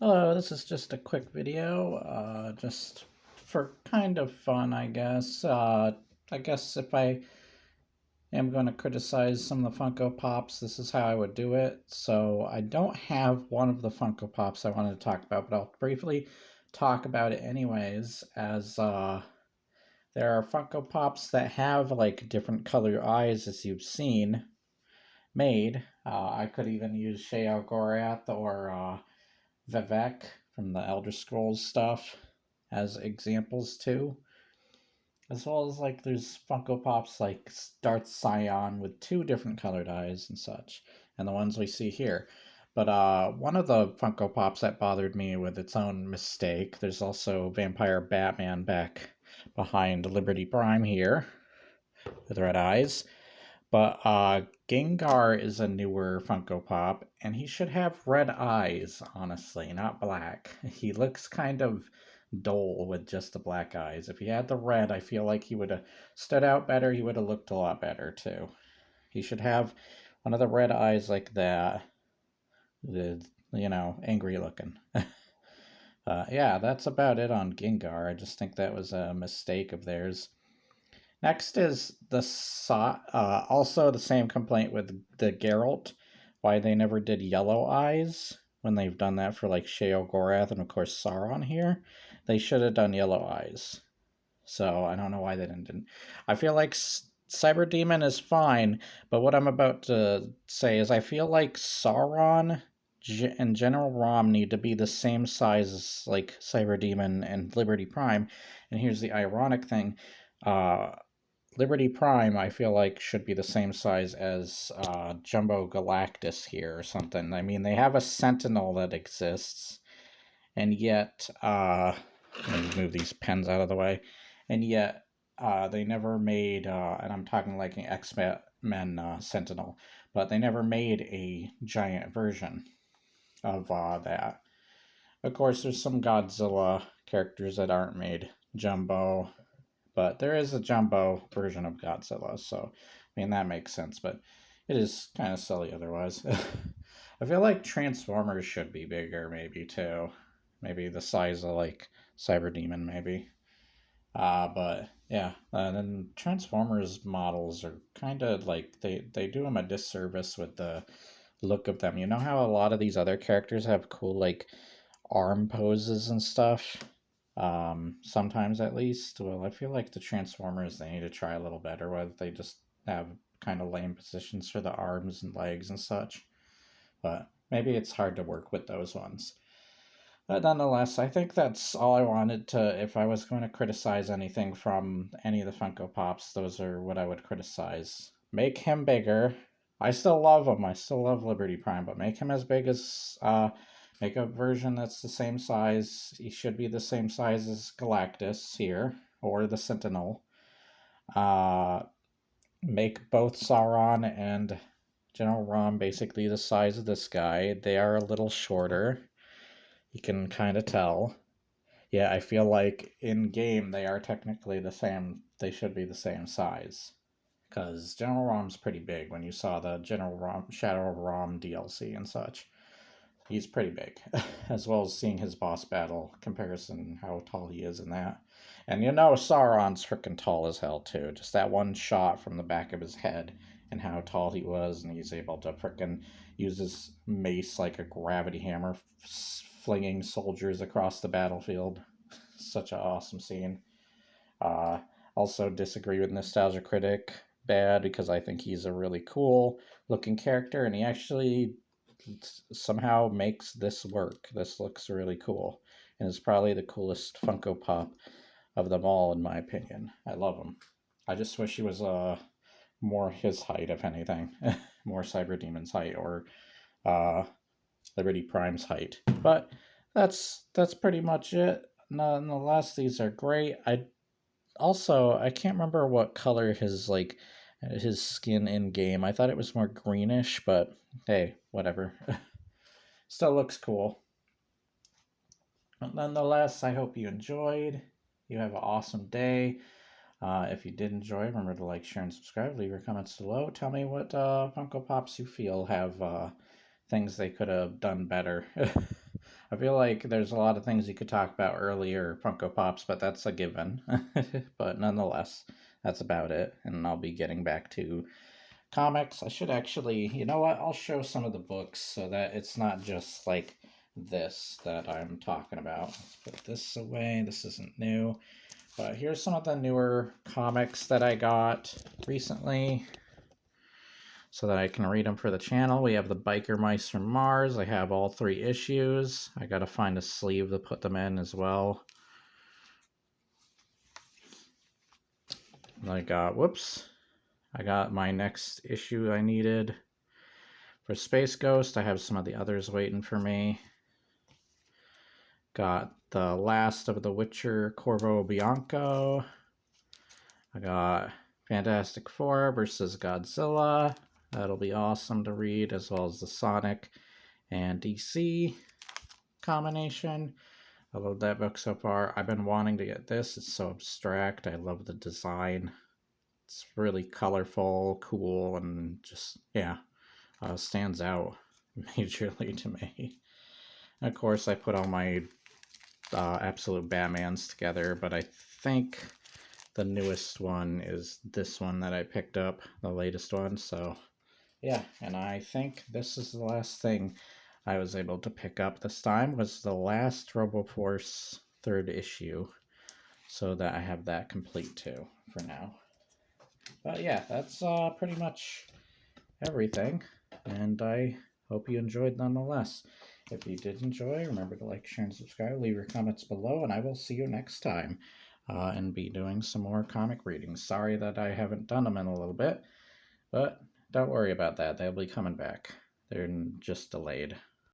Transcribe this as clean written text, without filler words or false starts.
Hello, this is just a quick video, just for kind of fun, I guess. I guess if I am going to criticize some of the Funko Pops, this is how I would do it. So I don't have one of the Funko Pops I wanted to talk about, but I'll briefly talk about it anyways, as there are Funko Pops that have like different color eyes, as you've seen, made. I could even use Sheol Gorath or Vivek from the Elder Scrolls stuff as examples too. As well as like there's Funko Pops like Darth Scion with two different colored eyes and such, and the ones we see here. But one of the Funko Pops that bothered me with its own mistake, there's also Vampire Batman back behind Liberty Prime here with red eyes. But Gengar is a newer Funko Pop, and he should have red eyes, honestly, not black. He looks kind of dull with just the black eyes. If he had the red, I feel like he would have stood out better. He would have looked a lot better, too. He should have one of the red eyes like that. Angry looking. Yeah, that's about it on Gengar. I just think that was a mistake of theirs. Next is also the same complaint with the Geralt, why they never did yellow eyes when they've done that for like Sheol Gorath and of course Sauron here. They should have done yellow eyes. So I don't know why they didn't. I feel like Cyber Demon is fine, but what I'm about to say is I feel like Sauron and General Rom need to be the same size as like Cyber Demon and Liberty Prime. And here's the ironic thing. Liberty Prime, I feel like, should be the same size as Jumbo Galactus here or something. I mean, they have a Sentinel that exists, and yet, let me move these pens out of the way, and yet they never made, and I'm talking like an X-Men Sentinel, but they never made a giant version of that. Of course, there's some Godzilla characters that aren't made. Jumbo, but there is a jumbo version of Godzilla, so I mean that makes sense, but it is kind of silly otherwise. I feel like Transformers should be bigger, maybe too. Maybe the size of like Cyber Demon, maybe. But yeah, then Transformers models are kind of like they do them a disservice with the look of them. You know how a lot of these other characters have cool like arm poses and stuff? Sometimes at least. Well, I feel like the Transformers, they need to try a little better, whether they just have kind of lame positions for the arms and legs and such. But maybe it's hard to work with those ones. But nonetheless, I think that's all I wanted to. If I was going to criticize anything from any of the Funko Pops, those are what I would criticize. Make him bigger. I still love him. I still love Liberty Prime, but make him as big as. Make a version that's the same size. He should be the same size as Galactus here, or the Sentinel. Uh, make both Sauron and General Rom basically the size of this guy. They are a little shorter. You can kind of tell. Yeah, I feel like in game they are technically the same. They should be the same size. Because General Rom's pretty big when you saw the General Rom Shadow of Rom DLC and such. He's pretty big, as well as seeing his boss battle comparison, how tall he is in that. And you know Sauron's freaking tall as hell too. Just that one shot from the back of his head and how tall he was, and he's able to freaking use his mace like a gravity hammer, flinging soldiers across the battlefield. Such an awesome scene. Uh, Also disagree with Nostalgia Critic bad because I think he's a really cool looking character, and he actually somehow makes this work. This looks really cool, and is probably the coolest Funko Pop of them all, in my opinion. I love him. I just wish he was more his height, if anything, more Cyber Demon's height, or uh, Liberty Prime's height. But that's pretty much it. Nonetheless, these are great. I can't remember what color his skin in game. I thought it was more greenish, but hey, whatever. Still looks cool. But nonetheless, I hope you enjoyed. You have an awesome day. If you did enjoy, remember to like, share, and subscribe. Leave your comments below. Tell me what Funko Pops you feel have things they could have done better. I feel like there's a lot of things you could talk about earlier, Funko Pops, but that's a given. But nonetheless, that's about it. And I'll be getting back to comics. I should actually, you know what? I'll show some of the books so that it's not just like this that I'm talking about. Let's put this away. This isn't new. But here's some of the newer comics that I got recently so that I can read them for the channel. We have the Biker Mice from Mars. I have all 3 issues. I gotta find a sleeve to put them in as well. I got my next issue I needed. For Space Ghost, I have some of the others waiting for me. Got the last of the Witcher, Corvo Bianco. I got Fantastic Four versus Godzilla. That'll be awesome to read, as well as the Sonic and DC combination. I love that book so far. I've been wanting to get this. It's so abstract. I love the design. It's really colorful, cool, and just, yeah, stands out majorly to me. And of course, I put all my absolute Batmans together, but I think the newest one is this one that I picked up, the latest one. So yeah, and I think this is the last thing I was able to pick up this time, was the last RoboForce 3rd issue, so that I have that complete too for now. But yeah, that's pretty much everything, and I hope you enjoyed nonetheless. If you did enjoy, remember to like, share, and subscribe. Leave your comments below, and I will see you next time and be doing some more comic readings. Sorry that I haven't done them in a little bit, but don't worry about that. They'll be coming back. They're just delayed.